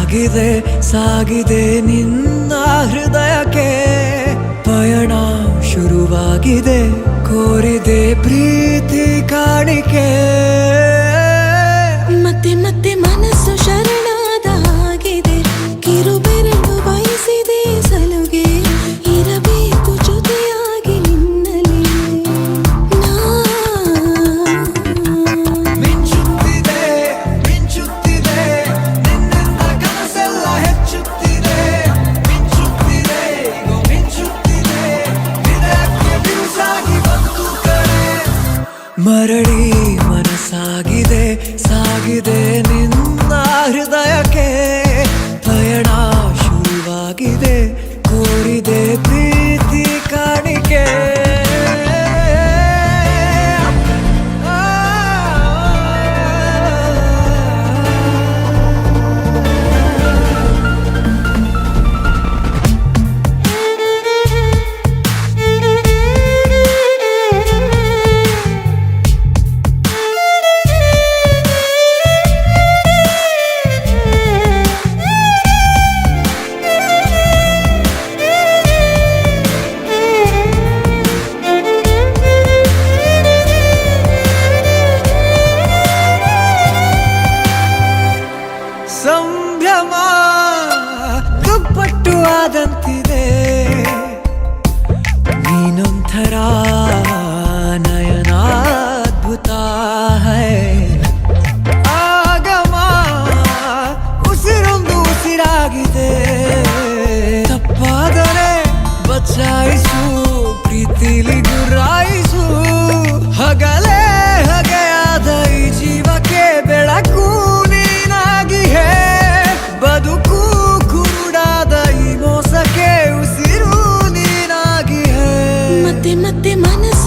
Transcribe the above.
ಸಾಗಿದೆ ಸಾಗಿದೆ ನಿನ್ನ ಹೃದಯಕ್ಕೆ ಪಯಣ ಶುರುವಾಗಿದೆ ಕೋರಿದೆ ಪ್ರೀತಿ ಕಾಣಿಕೆ ಮತ್ತೆ ಮತ್ತೆ ಮನಸ್ಸು ಶರಣಾದ ಹಾಗಿದೆ ಕಿರುಬೆರಳು ಬಯಸಿದೆ ಸಲುಗೆ ಇರಬೇಕು ಜೊತೆಯಾಗಿ ನಿನ್ನಲ್ಲಿ ಮಿಂಚುತ್ತಿದೆ ಮಿಂಚುತ್ತಿದೆ ನಿನ್ನಿಂದ ಕನಸೆಲ್ಲ ಹೆಚ್ಚುತ್ತಿದೆ ಮಿಂಚುತ್ತಿದೆ ಇದು ಮಿಂಚುತ್ತಿದೆ ಹೃದಯಕ್ಕೆ ಬಿರುಸಾಗಿ ಬಂತು ಕರೆ ಮರಳಿ ಮನಸ್ಸಾಗಿದೆ ಸಾಗಿದೆ ನಿನ್ನ ಹೃದಯಕ್ಕೆ ಪಯಣ ಶುರುವಾಗಿದೆ ಕೋರಿದೆ ಪ್ರೀತಿ ಕಾಣಿಕೆ ಸಂಭ್ರಮ ದುಪ್ಪಟ್ಟು ಆದಂತಿದೆ ನೀನೊಂಥರ ನಯನಾದ್ಭುತ ಹೈ ಆಗಮ ಉಸಿರೊಂದು ಉಸಿರಾಗಿದೆ ತಪ್ಪಾದರೆ ಬಚಾಯಿಸು ಪ್ರೀತಿಲಿ ಗುರಾಯಿಸು ಹಗಲೇ ಹಗೆಯಾದ ಈ ಜೀವಕ್ಕೆ ಬೆಳಕು ನೀನಾಗಿ ಹೇ ಬದುಕು ಕುರುಡಾದ ಈ ಮೋಸಕ್ಕೆ ಉಸಿರು ನೀನಾಗಿ ಹೇ ಮತ್ತೆ ಮತ್ತೆ ಮನಸ್ಸು